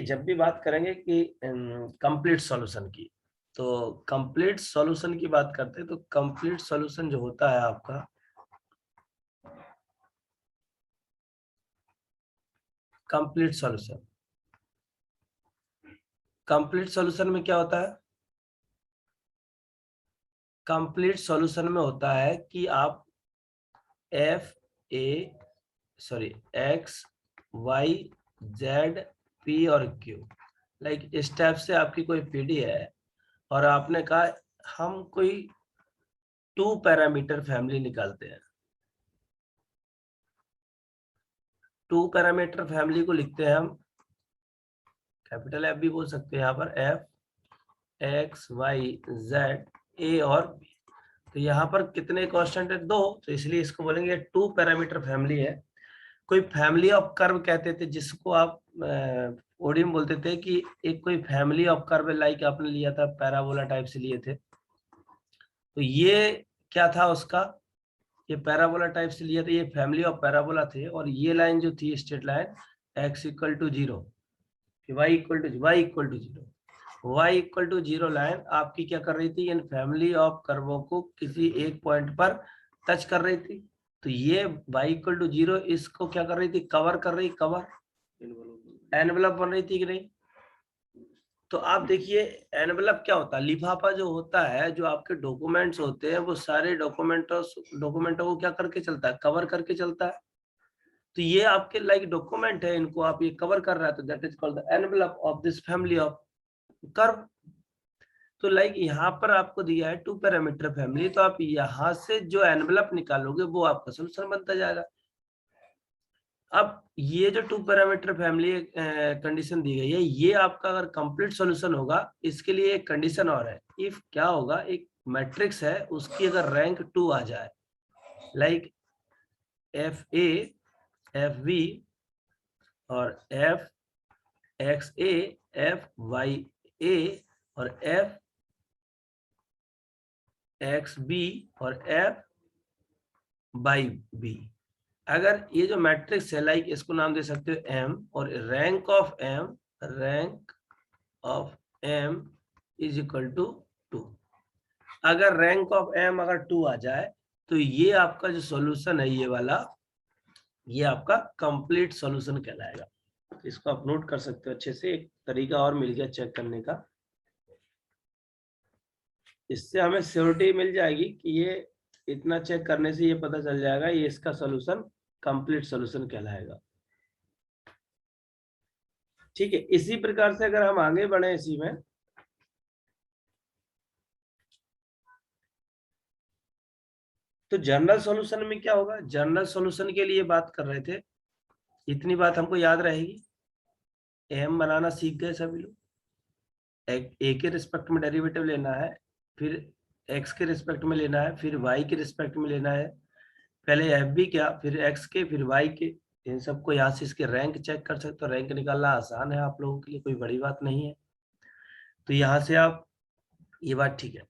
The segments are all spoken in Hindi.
जब भी बात करेंगे कि कंप्लीट सॉल्यूशन की, तो कंप्लीट सॉल्यूशन की बात करते हैं, तो कंप्लीट सॉल्यूशन जो होता है आपका, कंप्लीट सॉल्यूशन, कंप्लीट सॉल्यूशन में क्या होता है? कंप्लीट सॉल्यूशन में होता है कि आप एक्स वाई जेड पी और क्यू, लाइक इस टाइप से आपकी कोई पीडी है और आपने कहा हम कोई 2 पैरामीटर फैमिली निकालते हैं। 2 पैरामीटर फैमिली को लिखते हैं हम, कैपिटल एफ भी बोल सकते हैं यहाँ पर, F X Y Z A और बी। तो यहाँ पर कितने कांस्टेंट है? 2, तो इसलिए इसको बोलेंगे 2 पैरामीटर फैमिली है। कोई फैमिली ऑफ कर्व कहते थे, जिसको आप ओडी में बोलते थे कि एक कोई फैमिली ऑफ कर्व, लाइक आपने लिया था पैराबोला टाइप से लिए थे, तो ये क्या था उसका? ये पैराबोला टाइप से लिया था, ये फैमिली ऑफ पैराबोला थे। और ये लाइन जो थी straight line, X equal to 0, Y equal to 0, y equal to 0 line आपकी क्या कर रही थी? इन फैमिली ऑफ कर्वों को किसी एक पॉइंट पर टच कर रही थी। तो ये y इक्वल टू 0 इसको क्या कर रही थी? कवर कर रही, कवर एनवेलप बन रही थी कि नहीं? तो आप देखिए एनवेलप क्या होता है? लिफाफा जो होता है, जो आपके डॉक्यूमेंट्स होते हैं, वो सारे डॉक्यूमेंटों को क्या करके चलता है? कवर करके चलता है। तो ये आपके लाइक डॉक्यूमेंट है, इनको आप ये कवर कर रहा है, तो that is called the envelope of this family of curve. तो लाइक यहाँ पर आपको दिया है 2 पैरामीटर फैमिली, तो आप यहाँ से जो एनवेलप निकालोगे वो आपका सोल्यूशन बनता जाएगा। अब ये जो 2 पैरामीटर फैमिली कंडीशन दी गई है, ये आपका अगर कंप्लीट सॉल्यूशन होगा, इसके लिए एक कंडीशन और है। इफ क्या होगा, एक मैट्रिक्स है, उसकी अगर रैंक 2 आ जाए, like f a f b और f x a f y a और एफ एक्स बी और एफ बाई बी, अगर ये जो मैट्रिक्स है, लाइक इसको नाम दे सकते हो एम, और rank of M is equal to 2। अगर रैंक ऑफ एम अगर 2 आ जाए, तो ये आपका जो सॉल्यूशन है, ये वाला, ये आपका कंप्लीट सॉल्यूशन कहलाएगा। इसको आप नोट कर सकते हो अच्छे से। एक तरीका और मिल गया चेक करने का, इससे हमें श्योरिटी मिल जाएगी कि ये इतना चेक करने से ये पता चल जाएगा ये इसका सॉल्यूशन कंप्लीट सॉल्यूशन कहलाएगा। ठीक है, इसी प्रकार से अगर हम आगे बढ़े इसी में, तो जनरल सॉल्यूशन में क्या होगा? जनरल सॉल्यूशन के लिए बात कर रहे थे, इतनी बात हमको याद रहेगी। एम बनाना सीख गए सभी लोग। ए के रिस्पेक्ट में डेरिवेटिव लेना है, फिर एक्स के रिस्पेक्ट में लेना है, फिर वाई के रिस्पेक्ट में लेना है। पहले एफ बी क्या, फिर एक्स के, फिर वाई के। इन सबको यहाँ से इसके रैंक चेक कर सकते हो। रैंक निकालना आसान है आप लोगों के लिए, कोई बड़ी बात नहीं है। तो यहाँ से आप, ये बात ठीक है।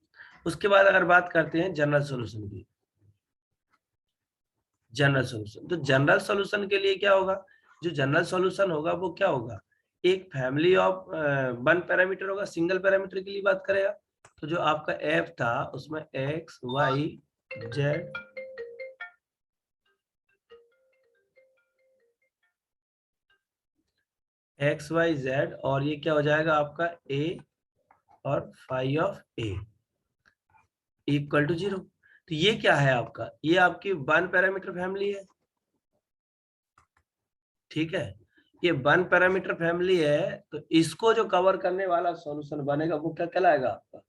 उसके बाद अगर बात करते हैं जनरल सॉल्यूशन की, जनरल सॉल्यूशन, तो जनरल सॉल्यूशन के लिए क्या होगा? जो जनरल सॉल्यूशन होगा वो क्या होगा? एक फैमिली ऑफ 1 पैरामीटर होगा, सिंगल पैरामीटर के लिए बात करेगा। तो जो आपका एफ था उसमें X Y Z X Y Z, और ये क्या हो जाएगा आपका ए और phi of A equal to 0। तो ये क्या है आपका? ये आपकी 1 पैरामीटर फैमिली है। ठीक है, ये 1 पैरामीटर फैमिली है, तो इसको जो कवर करने वाला सॉल्यूशन बनेगा वो क्या कहलाएगा? आपका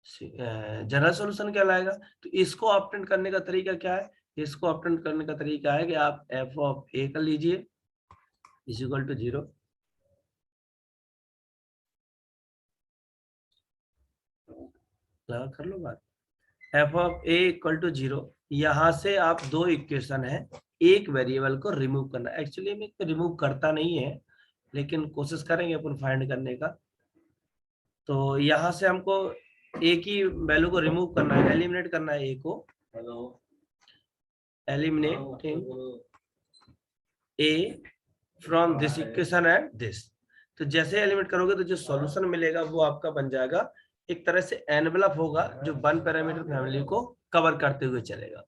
जनरल सॉल्यूशन कहलाएगा। तो इसको ऑप्टेन करने का तरीका क्या है? इसको ऑप्टेन करने का तरीका है कि आप एफ ऑफ ए कर लीजिए इज इक्वल टू 0, लगा कर लो बात, F of A equal to 0। यहां से आप 2 इक्वेशन है, एक वेरिएबल को रिमूव करना। एक्चुअली में रिमूव करता नहीं है, लेकिन कोशिश करेंगे अपन फाइंड करने का। तो यहाँ से हमको ए की वैल्यू को रिमूव करना है, एलिमिनेट करना है ए को। Eliminating A from this equation and this. तो जैसे एलिमिनेट करोगे तो जो सॉल्यूशन मिलेगा वो आपका बन जाएगा एक तरह से एनवेलप होगा जो वन पैरामीटर फैमिली को कवर करते हुए चलेगा।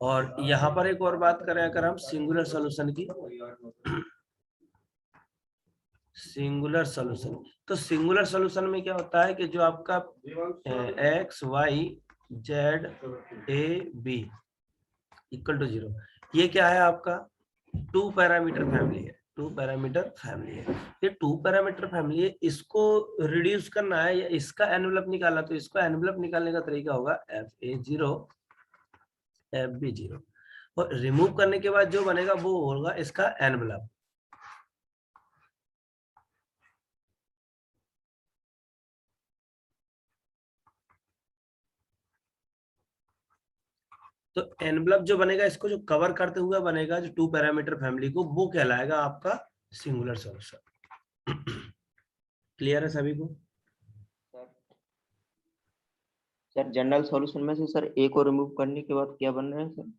और यहाँ पर एक और बात करें अगर हम सिंगुलर सॉल्यूशन की, सिंगुलर सॉल्यूशन, तो सिंगुलर सॉल्यूशन में क्या होता है कि जो आपका X Y Z A B equal to 0, ये क्या है आपका टू पैरामीटर फैमिली है, टू पैरामीटर फैमिली है। ये टू पैरामीटर फैमिली है, इसको रिड्यूस करना है या इसका एनवेलप निकालना, तो इसको एनवेलप निकालने का तरीका होगा fa0 fb0, और रिमूव करने के बाद जो बनेगा वो होगा इसका एनवेलप। तो एनवेलप जो बनेगा इसको जो कवर करते हुए बनेगा जो टू पैरामीटर फैमिली को, वो कहलाएगा आपका सिंगुलर सॉल्यूशन। क्लियर है सभी को? सर जनरल सॉल्यूशन में से सर ए को रिमूव करने के बाद क्या बन रहा है सर?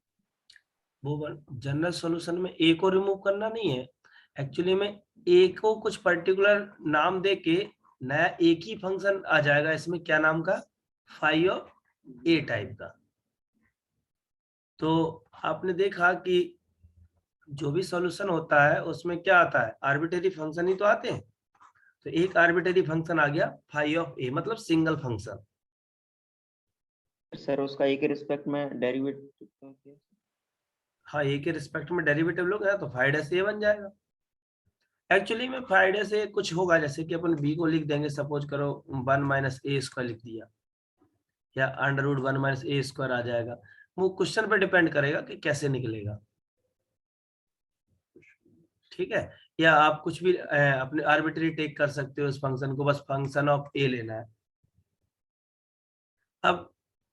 वो जनरल सॉल्यूशन में ए को रिमूव करना नहीं है, एक्चुअली में ए को कुछ पर्टिकुलर नाम दे के नया एक ही फंक्शन आ जाएगा इसमें, क्या नाम का, फाई ऑफ ए टाइप का। तो आपने देखा कि जो भी सॉल्यूशन होता है उसमें क्या आता है, आर्बिट्रेरी फंक्शन ही तो आते हैं। तो एक आर्बिट्रेरी फंक्शन आ गया फाई ऑफ ए, मतलब सिंगल फंक्शन। सर उसका ए के रिस्पेक्ट में डेरिवेटिव, हाँ, ए के रिस्पेक्ट में डेरिवेटिव लोग है तो फाइड से ए बन जाएगा। एक्चुअली में फाइड से कुछ होगा, जैसे कि अपन बी को लिख देंगे, सपोज करो 1 माइनस ए स्क्वायर लिख दिया, या अंडर रूट 1 माइनस ए स्क्वायर आ जाएगा। वो क्वेश्चन पे डिपेंड करेगा कि कैसे निकलेगा, ठीक है। या आप कुछ भी अपने आर्बिट्री टेक कर सकते हो इस फंक्शन को, बस फंक्शन ऑफ ए लेना है। अब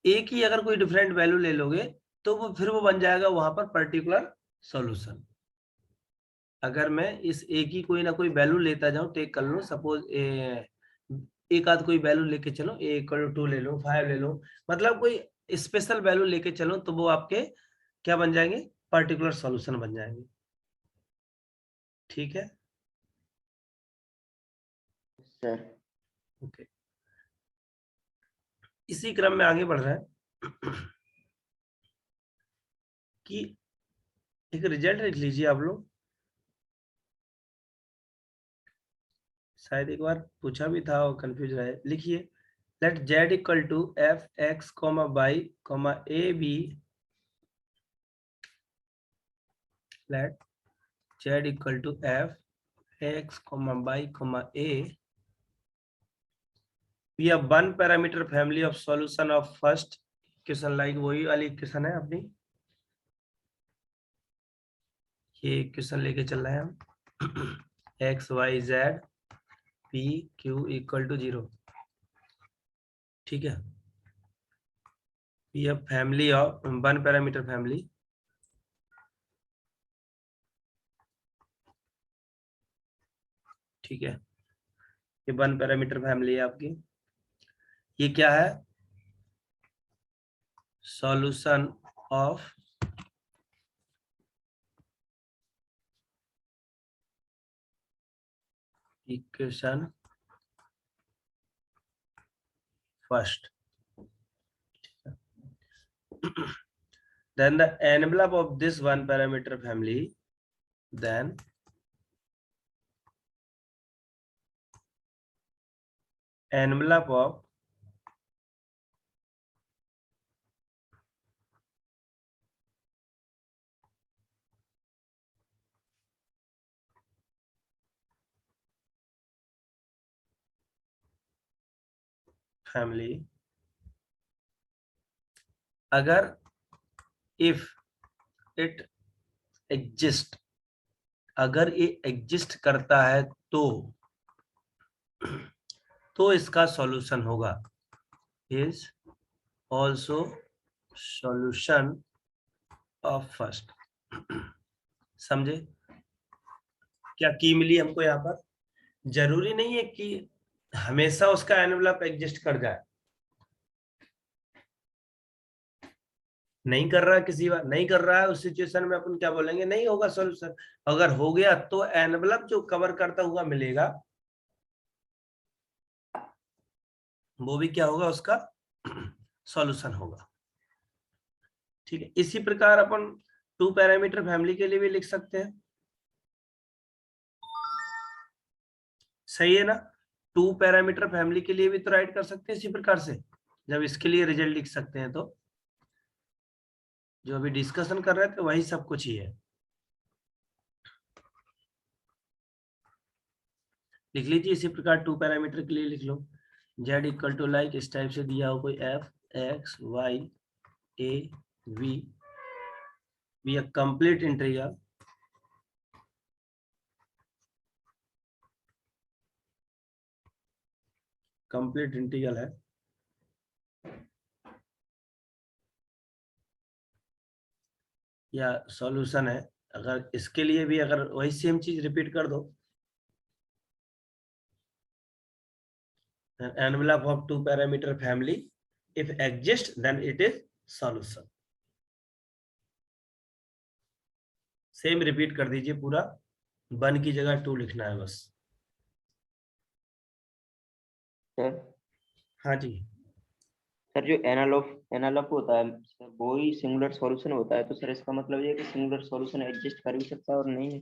ए की अगर कोई डिफरेंट वैल्यू ले लोगे तो वो फिर वो बन जाएगा वहां पर पर्टिकुलर सॉल्यूशन। अगर मैं इस ए की कोई ना कोई वैल्यू लेता जाऊं, टेक कर लो, सपोज एक आध कोई वैल्यू लेके चलो, ए इक्वल टू 2 ले लो, 5 ले लो, मतलब कोई स्पेशल वैल्यू लेके चलो, तो वो आपके क्या बन जाएंगे, पर्टिकुलर सॉल्यूशन बन जाएंगे, ठीक है। सर ओके, इसी क्रम में आगे बढ़ रहे हैं कि एक रिजल्ट लिख लीजिए आप लोग, शायद एक बार पूछा भी था और कंफ्यूज रहे। लिखिए, let z equal to F X comma by comma A B, let z equal to F X comma by comma A B a one parameter family of solution of first equation, like वही वाली इक्वेशन है अपनी, ये इक्वेशन लेके चल रहे हैं हम, X Y Z P Q equal to 0, ठीक है। ये family of one parameter family, ठीक है। ये वन पैरामीटर फैमिली है आपकी। ये क्या है, solution of equation first, then the envelope of this one parameter family, then envelope of family, अगर if it exist, अगर ये एग्जिस्ट करता है तो इसका सॉल्यूशन होगा, is also solution of first. समझे क्या की मिली हमको यहाँ पर? जरूरी नहीं है कि हमेशा उसका एनवेलप एग्जिस्ट कर जाए, नहीं कर रहा, किसी बार नहीं कर रहा है, उस सिचुएशन में अपन क्या बोलेंगे, नहीं होगा सॉल्यूशन। अगर हो गया तो एनवलप जो कवर करता हुआ मिलेगा वो भी क्या होगा, उसका सॉल्यूशन होगा। ठीक है, इसी प्रकार अपन 2 पैरामीटर फैमिली के लिए भी लिख सकते हैं। सही है ना, 2 पैरामीटर फैमिली के लिए भी तो राइट कर सकते हैं इसी प्रकार से, जब इसके लिए रिजल्ट लिख सकते हैं। तो जो अभी डिस्कशन कर रहे थे वही सब कुछ ही है। लिख लीजिए इसी प्रकार 2 पैरामीटर के लिए लिख लो, z इक्वल टू लाइक इस टाइप से दिया हो कोई f x y a v be a complete integral है या सॉल्यूशन है। अगर इसके लिए भी अगर वही सेम चीज रिपीट कर दो, envelope of 2 parameter family if exist then it is solution। Same repeat कर दीजिए पूरा, 1 की जगह 2 लिखना है बस। सर हाँ जी, सर जो एनालॉग होता है सर, वो ही सिंगुलर सॉल्यूशन होता है, तो सर इसका मतलब ये है कि सिंगुलर सॉल्यूशन एग्जिस्ट कर भी सकता है और नहीं है।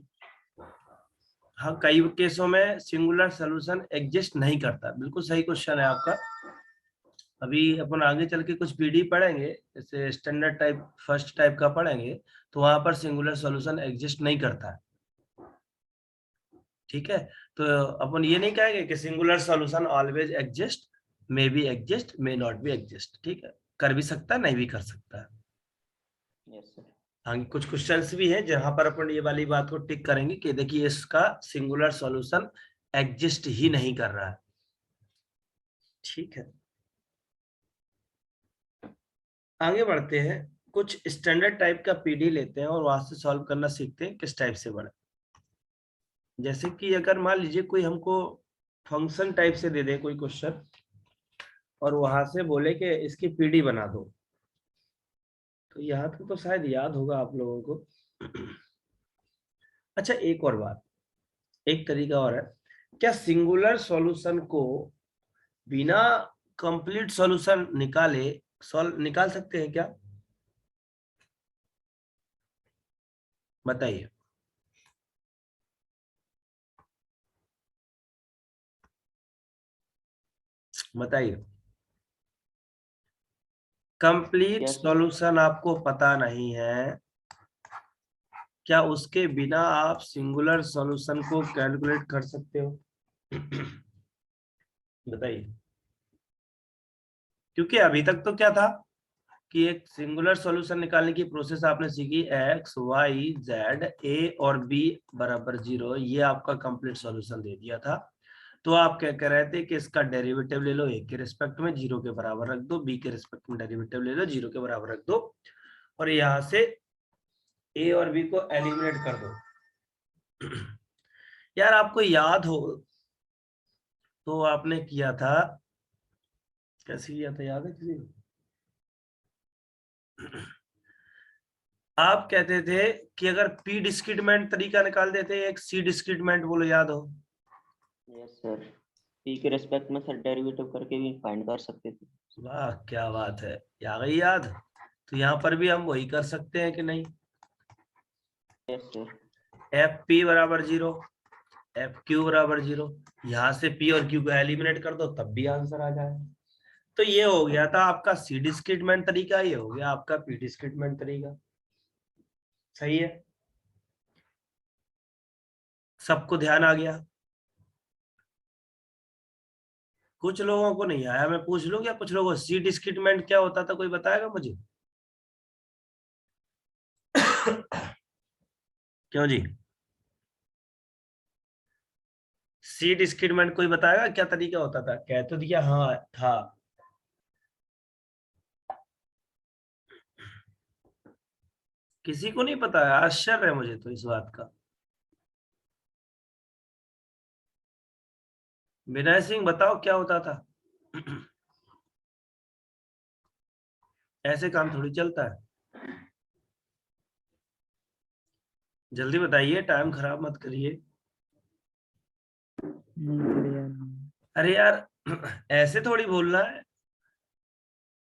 हाँ कई केसों में सिंगुलर सॉल्यूशन एग्जिस्ट नहीं करता। बिल्कुल सही क्वेश्चन है आपका। अभी अपन आगे चल के कुछ पीडी पढ़ेंगे, जैसे स्टैंडर्ड टाइप फर्स्ट टाइप का पढ़ेंगे, तो वहां पर सिंगुलर सॉल्यूशन एग्जिस्ट नहीं करता है। ठीक है, तो अपन ये नहीं कहेंगे कि singular solution always exist, may be exist, may not be exist. ठीक है, कर भी सकता है, नहीं भी कर सकता है। Yes sir. आगे कुछ क्वेश्चंस भी हैं जहां पर अपन ये वाली बात को टिक करेंगे कि देखिए इसका सिंगुलर सॉल्यूशन एग्जिस्ट ही नहीं कर रहा है। ठीक है, आगे बढ़ते हैं। कुछ स्टैंडर्ड टाइप का पीडी लेते हैं और वहां से सॉल्व करना सीखते हैं किस टाइप से बने। जैसे कि अगर मान लीजिए कोई हमको फंक्शन टाइप से दे दे कोई क्वेश्चन और वहां से बोले कि इसकी पीडी बना दो, तो यहाँ तक तो शायद याद होगा आप लोगों को। अच्छा एक और बात, एक तरीका और है, क्या सिंगुलर सॉल्यूशन को बिना कंप्लीट सॉल्यूशन निकाले सॉल्व निकाल सकते हैं क्या? बताइए। बताइए, कंप्लीट यस सॉल्यूशन आपको पता नहीं है, क्या उसके बिना आप सिंगुलर सॉल्यूशन को कैलकुलेट कर सकते हो? बताइए। क्योंकि अभी तक तो क्या था कि एक सिंगुलर सॉल्यूशन निकालने की प्रोसेस आपने सीखी, एक्स वाई जेड ए और बी बराबर 0, ये आपका कंप्लीट सॉल्यूशन दे दिया था। तो आप क्या कह रहे थे कि इसका डेरिवेटिव ले लो ए के रिस्पेक्ट में 0 के बराबर रख दो, बी के रिस्पेक्ट में डेरिवेटिव ले लो 0 के बराबर रख दो, और यहां से ए और बी को एलिमिनेट कर दो। यार आपको याद हो तो आपने किया था, कैसे किया था याद है किसी को? आप कहते थे कि अगर पी डिस्क्रिटमेंट तरीका निकाल देते एक सी डिस्क्रिटमेंट, बोलो याद हो? यस सर, पी के रेस्पेक्ट में सर डेरिवेटिव करके भी फाइंड कर सकते थे। वाह क्या बात है, आ गई याद। तो यहाँ पर भी हम वही कर सकते हैं कि नहीं? Yes sir. एफ पी बराबर 0, एफ क्यू बराबर 0, यहाँ से पी और क्यू को एलिमिनेट कर दो तब भी आंसर आ जाए। तो ये हो गया था आपका सी डिस्क्रिटमेंट तरीका, ये हो गया आपका पी डिस्क्रिटमेंट तरीका। सही है, सबको ध्यान आ गया? कुछ लोगों को नहीं आया, मैं पूछ लूं क्या कुछ लोगों को सी डिस्क्रिटमेंट क्या होता था, कोई बताएगा मुझे? क्यों जी, सी डिस्क्रिटमेंट कोई बताएगा क्या तरीका होता था? कह तो दिया हाँ था। किसी को नहीं पता है, आश्चर्य है मुझे तो इस बात का। विनय सिंह बताओ क्या होता था? ऐसे काम थोड़ी चलता है। जल्दी बताइए, टाइम खराब मत करिए। नहीं सर यार नहीं। अरे यार ऐसे थोड़ी बोलना है।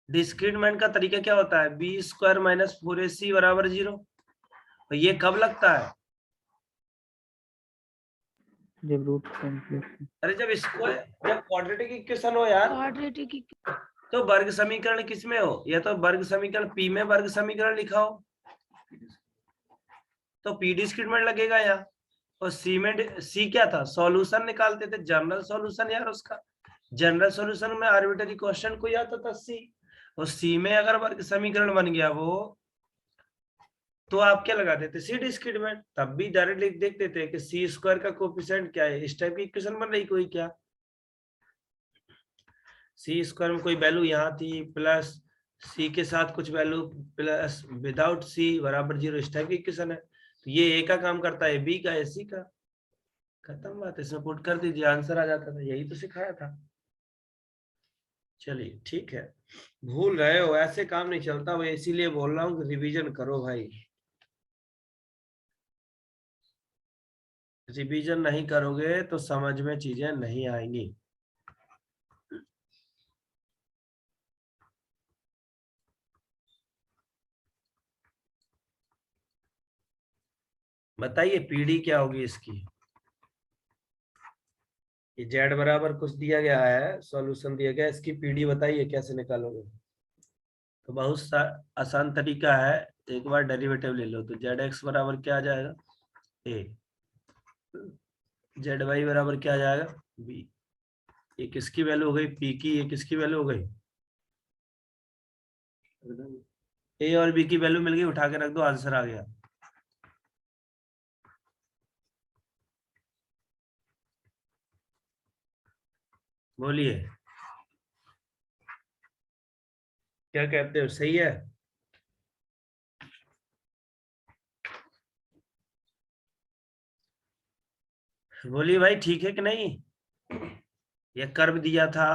डिस्क्रीटमेंट का तरीका क्या होता है? बी स्क्वायर माइनस 4ac बराबर 0। तो ये कब लगता है? जब रूट कॉम्प्लेक्स अरे जब क्वाड्रेटिक इक्वेशन हो यार, क्वाड्रेटिक तो वर्ग समीकरण किस में हो? या तो वर्ग समीकरण पी में वर्ग समीकरण लिखा हो तो पी डिस्क्रीटमेंट लगेगा यहाँ। और सी में सी क्या था? सॉल्यूशन निकालते थे, जनरल सॉल्यूशन यार उसका। जनरल सॉल्यूशन में आर्बिट्ररी क्वेश्चन कोई आता था सी। और सी में अगर वर्ग समीकरण बन गया वो, तो आप क्या लगा देते? सी डिस्क्रीटमेंट। तब भी डायरेक्ट लिख देखते थे कि सी स्क्वायर का कोफिशिएंट क्या है। इस टाइप की इक्वेशन बन रही कोई क्या? सी स्क्वायर में कोई वैल्यू यहाँ थी प्लस सी के साथ कुछ वैल्यू प्लस विदाउट सी बराबर 0, इस टाइप की इक्वेशन है। तो ये ए का काम करता है, बी का है, सी का। खत्म बात, इसमें पुट कर दीजिए, आंसर आ जाता था। यही तो सिखाया था। चलिए ठीक है। भूल रहे हो, ऐसे काम नहीं चलता। मैं इसीलिए बोल रहा हूँ कि रिवीजन करो भाई। रिवीजन नहीं करोगे तो समझ में चीजें नहीं आएंगी। बताइए पीडी क्या होगी इसकी? ये जेड बराबर कुछ दिया गया है, सॉल्यूशन दिया गया है, इसकी पीडी बताइए कैसे निकालोगे? तो बहुत आसान तरीका है। एक बार डेरिवेटिव ले लो तो जेड एक्स बराबर क्या आ जाएगा? ए। जेड वाई बराबर क्या आ जाएगा? बी। ये किसकी वैल्यू हो गई? पी की। ये किसकी वैल्यू हो गई? ए और बी की वैल्यू मिल गई, उठा के रख दो, आंसर आ गया। बोलिए क्या कहते हो, सही है? बोलिए भाई, ठीक है कि नहीं? ये कर्व दिया था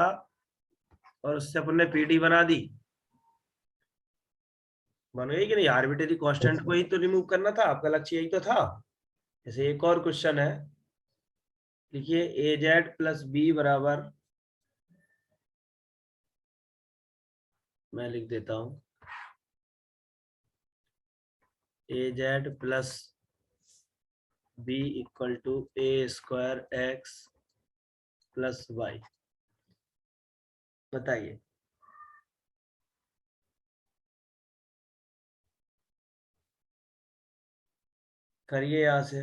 और उससे अपन ने पीडी बना दी। बन गई कि नहीं? आर्बिट्ररी कांस्टेंट को ही तो रिमूव करना था, आपका लक्ष्य यही तो था। जैसे एक और क्वेश्चन है, देखिए ए जेड प्लस बी बराबर, मैं लिख देता हूं, a z plus b equal to a square x plus y. बताइए। करिए यहां से।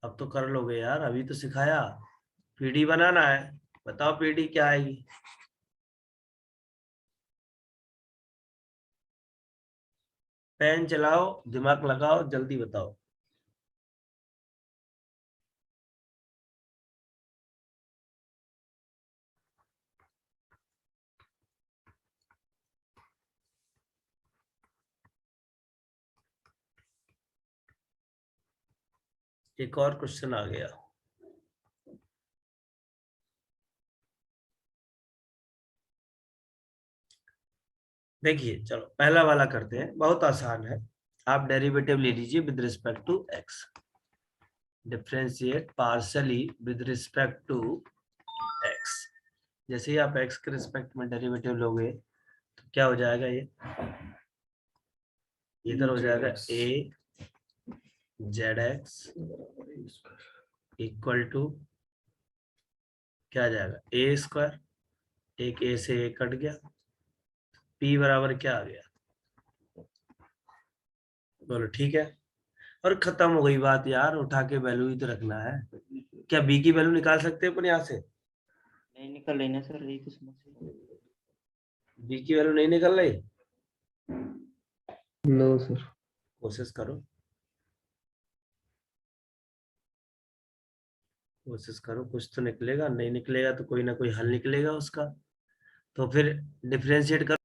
अब तो कर लोगे यार, अभी तो सिखाया। पीडी बनाना है, बताओ पीडी क्या आएगी? पेन चलाओ, दिमाग लगाओ, जल्दी बताओ। एक और क्वेश्चन आ गया। देखिए चलो पहला वाला करते हैं, बहुत आसान है। आप डेरिवेटिव ले लीजिए with respect to X. Differentiate partially with respect to X. जैसे ही आप एक्स के रिस्पेक्ट में डेरिवेटिव लोगे तो क्या हो जाएगा? ये इधर हो जाएगा ए जेड एक्स इक्वल टू क्या आ जाएगा? ए स्क्वायर। एक ए से ए कट गया, पी बराबर क्या आ गया? बोलो ठीक है। और खत्म हो गई बात यार, उठा के वैल्यू ही तो रखना है। क्या बी की वैल्यू निकाल सकते हैं अपन यहाँ से? नहीं निकल रही ना सर, यही तो समस्या है। बी की वैल्यू नहीं निकल रही? No sir. कोशिश करो, कोशिश करो, कुछ तो निकलेगा। नहीं निकलेगा तो कोई ना कोई हल निकलेगा उसका। तो फिर डिफरेंशिएट करो।